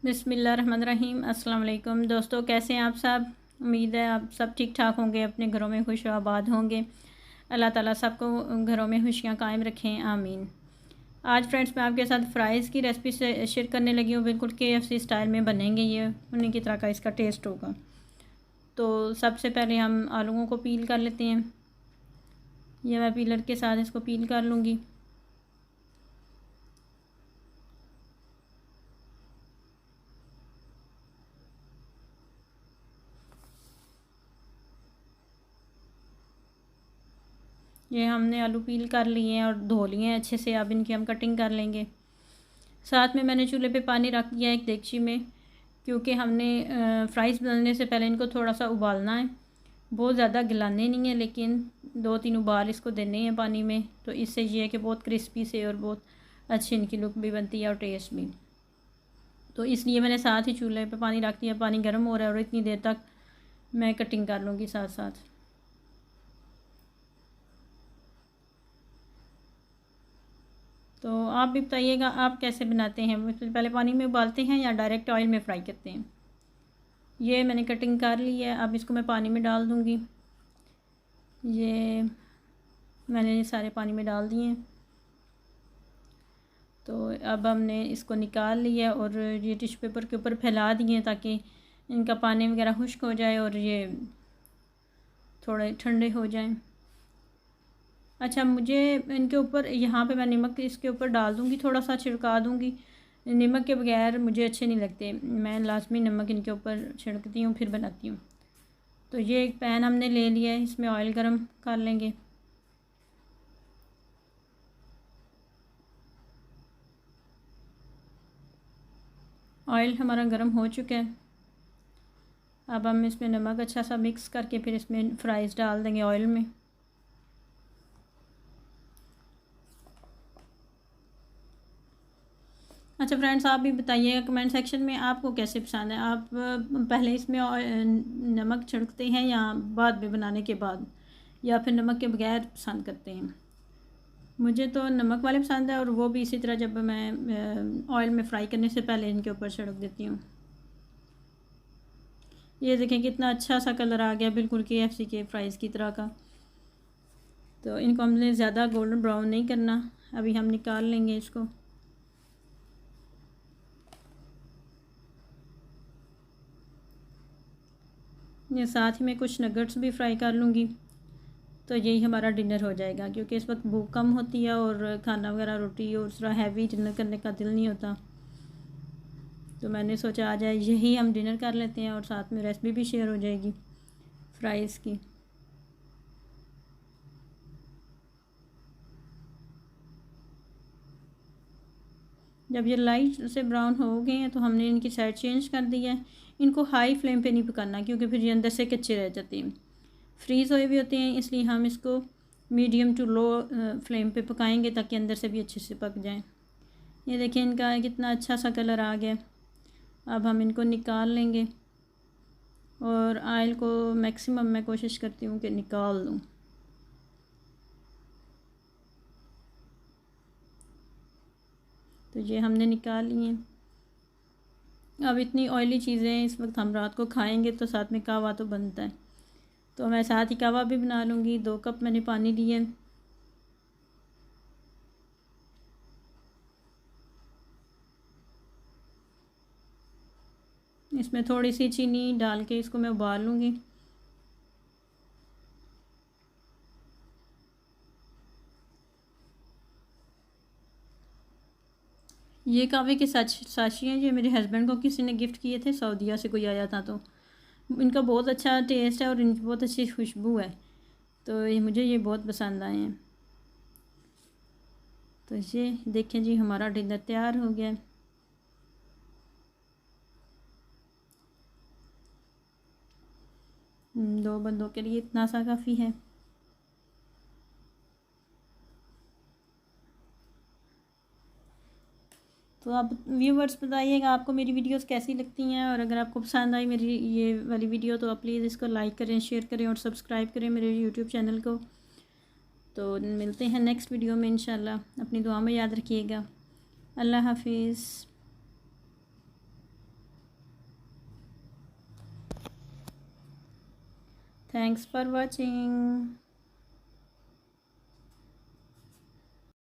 बिस्मिल्लाहिर्रहमानिर्रहीम। अस्सलाम वालेकुम दोस्तों, कैसे हैं आप सब। उम्मीद है आप सब ठीक ठाक होंगे, अपने घरों में खुश आबाद होंगे। अल्लाह ताला सबको घरों में खुशियाँ कायम रखें, आमीन। आज फ्रेंड्स मैं आपके साथ फ़्राइज़ की रेसिपी से शेयर करने लगी हूँ। बिल्कुल KFC स्टाइल में बनेंगे, ये उन्हीं की तरह का इसका टेस्ट होगा। तो सबसे पहले हम आलूओं को पील कर लेते हैं। ये मैं पीलर के साथ इसको पील कर लूँगी। ये हमने आलू पील कर लिए हैं और धो लिए हैं अच्छे से। अब इनकी हम कटिंग कर लेंगे। साथ में मैंने चूल्हे पे पानी रख दिया एक देगची में, क्योंकि हमने फ्राइज़ बनाने से पहले इनको थोड़ा सा उबालना है। बहुत ज़्यादा गलाने नहीं है, लेकिन 2-3 उबाल इसको देने हैं पानी में। तो इससे ये है कि बहुत क्रिस्पी से और बहुत अच्छी इनकी लुक भी बनती है और टेस्ट भी। तो इसलिए मैंने साथ ही चूल्हे पे पानी रख दिया। पानी गर्म हो रहा है और इतनी देर तक मैं कटिंग कर लूँगी साथ साथ। तो आप भी बताइएगा आप कैसे बनाते हैं। पहले पानी में उबालते हैं या डायरेक्ट ऑयल में फ्राई करते हैं। ये मैंने कटिंग कर ली है। अब इसको मैं पानी में डाल दूँगी। ये मैंने ये सारे पानी में डाल दिए हैं। तो अब हमने इसको निकाल लिया और ये टिश्यू पेपर के ऊपर फैला दिए ताकि इनका पानी वगैरह खुश्क हो जाए और ये थोड़े ठंडे हो जाएं। अच्छा, मुझे इनके ऊपर यहाँ पे मैं नमक इसके ऊपर डाल दूँगी, थोड़ा सा छिड़का दूँगी। नमक के बगैर मुझे अच्छे नहीं लगते, मैं लाजमी नमक इनके ऊपर छिड़कती हूँ फिर बनाती हूँ। तो ये एक पैन हमने ले लिया है, इसमें ऑयल गरम कर लेंगे। ऑयल हमारा गर्म हो चुका है। अब हम इसमें नमक अच्छा सा मिक्स करके फिर इसमें फ्राइज़ डाल देंगे ऑयल में। अच्छा फ्रेंड्स, आप भी बताइएगा कमेंट सेक्शन में आपको कैसे पसंद है। आप पहले इसमें नमक छिड़कते हैं या बाद में बनाने के बाद, या फिर नमक के बगैर पसंद करते हैं। मुझे तो नमक वाले पसंद है और वो भी इसी तरह जब मैं ऑयल में फ्राई करने से पहले इनके ऊपर छिड़क देती हूँ। ये देखें कितना अच्छा सा कलर आ गया, बिल्कुल KFC के फ्राइज़ की तरह का। तो इनको हमने ज़्यादा गोल्डन ब्राउन नहीं करना। अभी हम निकाल लेंगे इसको। ये साथ ही मैं कुछ नगेट्स भी फ्राई कर लूँगी। तो यही हमारा डिनर हो जाएगा, क्योंकि इस वक्त भूख कम होती है और खाना वगैरह रोटी और उस तरह हैवी डिनर करने का दिल नहीं होता। तो मैंने सोचा आ जाए यही हम डिनर कर लेते हैं और साथ में रेसिपी भी शेयर हो जाएगी फ्राइज़ की। जब ये लाइट से ब्राउन हो गए हैं तो हमने इनकी साइड चेंज कर दी है। इनको हाई फ्लेम पे नहीं पकाना, क्योंकि फिर ये अंदर से कच्चे रह जाते हैं, फ्रीज़ हुए भी होते हैं। इसलिए हम इसको मीडियम टू लो फ्लेम पे पकाएंगे ताकि अंदर से भी अच्छे से पक जाएं। ये देखिए इनका कितना अच्छा सा कलर आ गया। अब हम इनको निकाल लेंगे और ऑयल को मैक्सिमम मैं कोशिश करती हूँ कि निकाल दूँ। तो ये हमने निकाल लिए हैं। अब इतनी ऑयली चीज़ें इस वक्त हम रात को खाएंगे तो साथ में कहवा तो बनता है। तो मैं साथ ही कहवा भी बना लूँगी। 2 कप मैंने पानी लिए। इसमें थोड़ी सी चीनी डाल के इसको मैं उबाल लूँगी। ये कहवे के साची हैं, ये मेरे हस्बैंड को किसी ने गिफ्ट किए थे, सऊदीया से कोई आया था। तो इनका बहुत अच्छा टेस्ट है और इनकी बहुत अच्छी खुशबू है। तो ये मुझे ये बहुत पसंद आए हैं। तो ये देखें जी हमारा डिनर तैयार हो गया। 2 बंदों के लिए इतना सा काफ़ी है। तो आप व्यूवर्स बताइएगा आपको मेरी वीडियोस कैसी लगती हैं, और अगर आपको पसंद आई मेरी ये वाली वीडियो तो आप प्लीज़ इसको लाइक करें, शेयर करें और सब्सक्राइब करें मेरे यूट्यूब चैनल को। तो मिलते हैं नेक्स्ट वीडियो में इंशाल्लाह। अपनी दुआ में याद रखिएगा। अल्लाह हाफिज़। Thanks for watching.